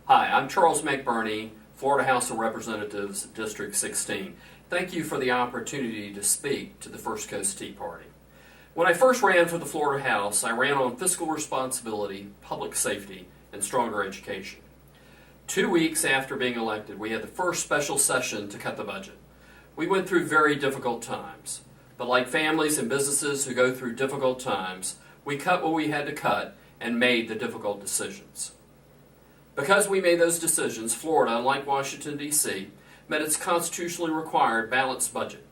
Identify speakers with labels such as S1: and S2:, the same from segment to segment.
S1: Hi, I'm Charles McBurney, Florida House of Representatives, District 16. Thank you for the opportunity to speak to the First Coast Tea Party. When I first ran for the Florida House, I ran on fiscal responsibility, public safety, and stronger education. 2 weeks after being elected, we had the first special session to cut the budget. We went through very difficult times, but like families and businesses who go through difficult times, we cut what we had to cut and made the difficult decisions. Because we made those decisions, Florida, unlike Washington, D.C., met its constitutionally required balanced budget,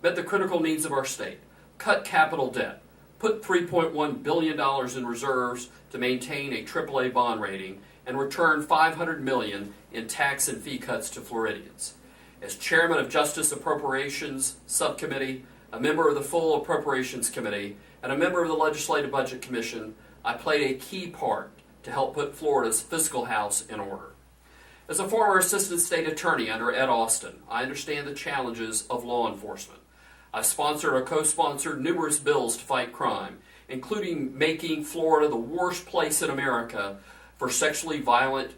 S1: met the critical needs of our state, cut capital debt, put $3.1 billion in reserves to maintain a AAA bond rating, and returned $500 million in tax and fee cuts to Floridians. As chairman of Justice Appropriations Subcommittee, a member of the Full Appropriations Committee, and a member of the Legislative Budget Commission, I played a key part to help put Florida's fiscal house in order. As a former assistant state attorney under Ed Austin, I understand the challenges of law enforcement. I've sponsored or co-sponsored numerous bills to fight crime, including making Florida the worst place in America for sexually violent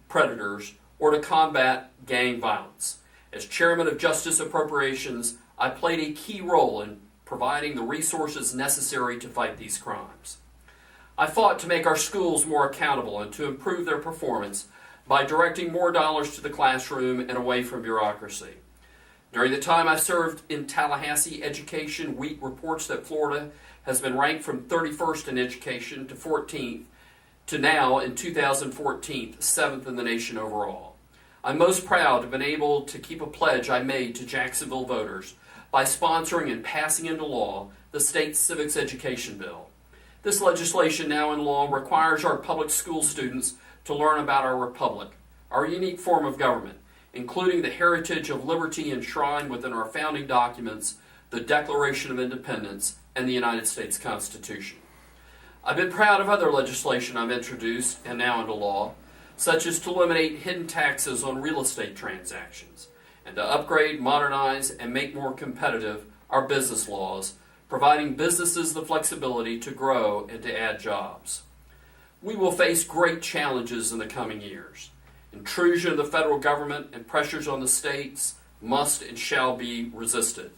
S1: predators or to combat gang violence. As chairman of Justice Appropriations, I played a key role in providing the resources necessary to fight these crimes. I fought to make our schools more accountable and to improve their performance by directing more dollars to the classroom and away from bureaucracy. During the time I served in Tallahassee, Education Week reports that Florida has been ranked from 31st in education to 14th to now, in 2014, 7th in the nation overall. I'm most proud to have been able to keep a pledge I made to Jacksonville voters by sponsoring and passing into law the state's civics education bill. This legislation, now in law, requires our public school students to learn about our republic, our unique form of government, including the heritage of liberty enshrined within our founding documents, the Declaration of Independence, and the United States Constitution. I've been proud of other legislation I've introduced and now into law, such as to eliminate hidden taxes on real estate transactions, and to upgrade, modernize, and make more competitive our business laws, providing businesses the flexibility to grow and to add jobs. We will face great challenges in the coming years. Intrusion of the federal government and pressures on the states must and shall be resisted.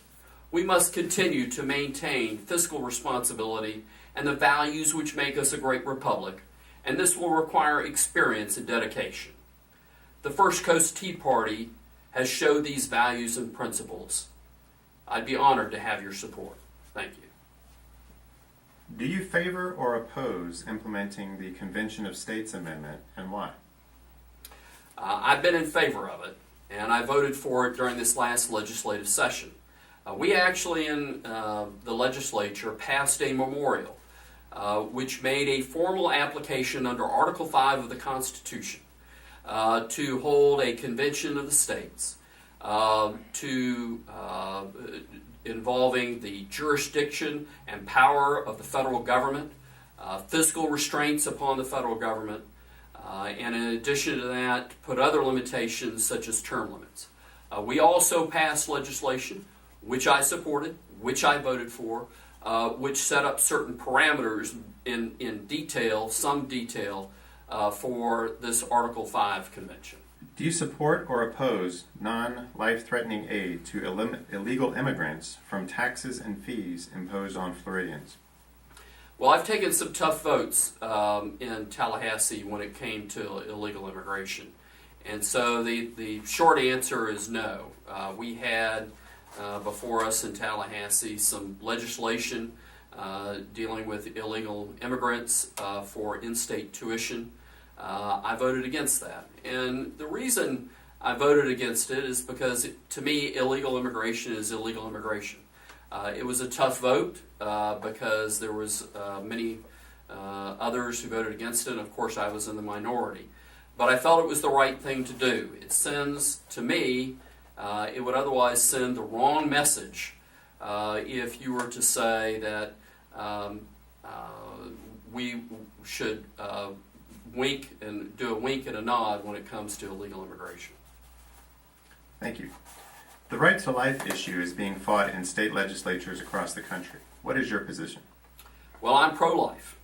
S1: We must continue to maintain fiscal responsibility and the values which make us a great republic, and this will require experience and dedication. The First Coast Tea Party has showed these values and principles. I'd be honored to have your support. Thank you.
S2: Do you favor or oppose implementing the Convention of States Amendment, and why?
S1: I've been in favor of it, and I voted for it during this last legislative session. We actually in the legislature passed a memorial which made a formal application under Article 5 of the Constitution to hold a convention of the states involving the jurisdiction and power of the federal government, fiscal restraints upon the federal government, and in addition to that, put other limitations such as term limits. We also passed legislation, which I supported, which I voted for, which set up certain parameters in detail, some detail, for this Article 5 convention.
S2: Do you support or oppose non-life-threatening aid to illegal immigrants from taxes and fees imposed on Floridians?
S1: Well, I've taken some tough votes in Tallahassee when it came to illegal immigration. And so the short answer is no. We had before us in Tallahassee some legislation dealing with illegal immigrants for in-state tuition. I voted against that. And the reason I voted against it is because, to me, illegal immigration is illegal immigration. It was a tough vote because there was many others who voted against it, and of course I was in the minority. But I felt it was the right thing to do. It sends, to me, it would otherwise send the wrong message if you were to say that we should wink and do a wink and a nod when it comes to illegal immigration.
S2: Thank you. The right to life issue is being fought in state legislatures across the country. What is your position?
S1: Well, I'm pro-life.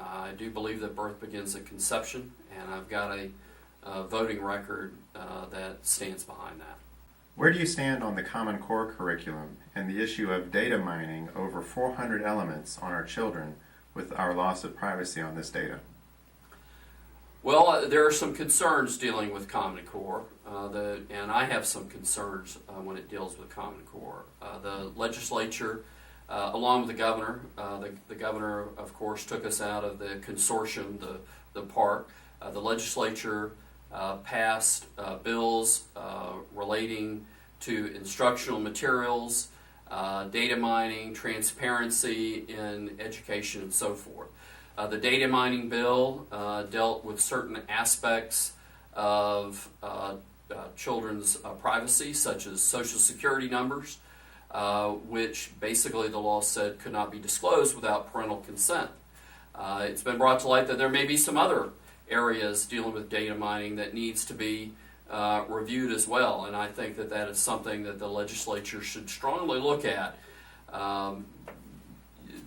S1: I do believe that birth begins at conception, and I've got a voting record that stands behind that.
S2: Where do you stand on the Common Core curriculum and the issue of data mining over 400 elements on our children with our loss of privacy on this data?
S1: Well, there are some concerns dealing with Common Core, and I have some concerns when it deals with Common Core. The legislature, along with the governor, the governor, of course, took us out of the consortium, the park. The legislature passed bills relating to instructional materials, data mining, transparency in education, and so forth. The data mining bill dealt with certain aspects of children's privacy, such as social security numbers, which basically the law said could not be disclosed without parental consent. It's been brought to light that there may be some other areas dealing with data mining that needs to be reviewed as well, and I think that that is something that the legislature should strongly look at.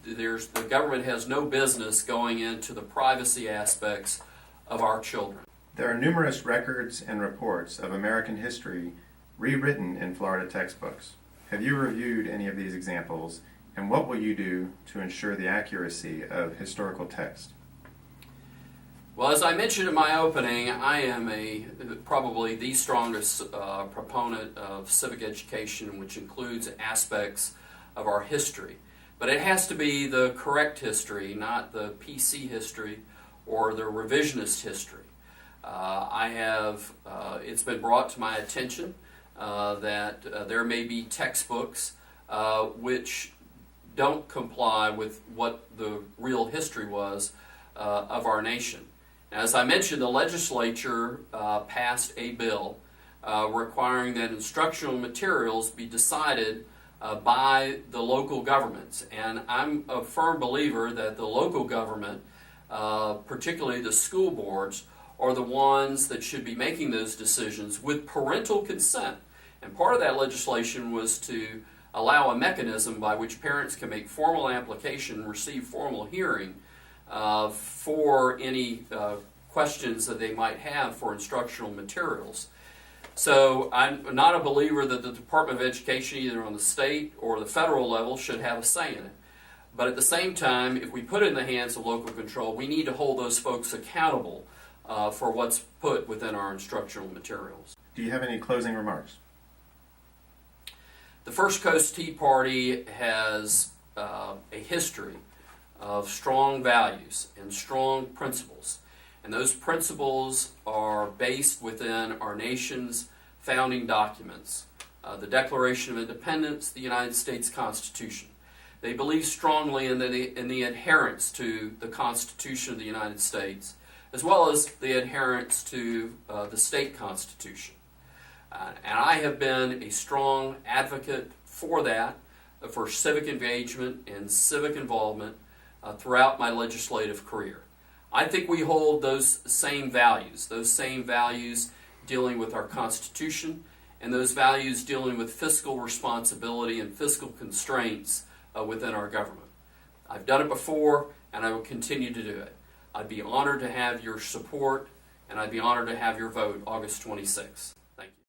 S1: The government has no business going into the privacy aspects of our children.
S2: There are numerous records and reports of American history rewritten in Florida textbooks. Have you reviewed any of these examples, and what will you do to ensure the accuracy of historical text?
S1: Well, as I mentioned in my opening, I am probably the strongest proponent of civic education, which includes aspects of our history. But it has to be the correct history, not the PC history or the revisionist history. It's been brought to my attention that there may be textbooks which don't comply with what the real history was of our nation. As I mentioned, the legislature passed a bill requiring that instructional materials be decided by the local governments. And I'm a firm believer that the local government, particularly the school boards, are the ones that should be making those decisions with parental consent. And part of that legislation was to allow a mechanism by which parents can make formal application, receive formal hearing for any questions that they might have for instructional materials. So I'm not a believer that the Department of Education, either on the state or the federal level, should have a say in it. But at the same time, if we put it in the hands of local control, we need to hold those folks accountable for what's put within our instructional materials.
S2: Do you have any closing remarks?
S1: The First Coast Tea Party has a history of strong values and strong principles. And those principles are based within our nation's founding documents, the Declaration of Independence, the United States Constitution. They believe strongly in the adherence to the Constitution of the United States, as well as the adherence to the state constitution. And I have been a strong advocate for that, for civic engagement and civic involvement throughout my legislative career. I think we hold those same values dealing with our Constitution, and those values dealing with fiscal responsibility and fiscal constraints within our government. I've done it before, and I will continue to do it. I'd be honored to have your support, and I'd be honored to have your vote August 26th.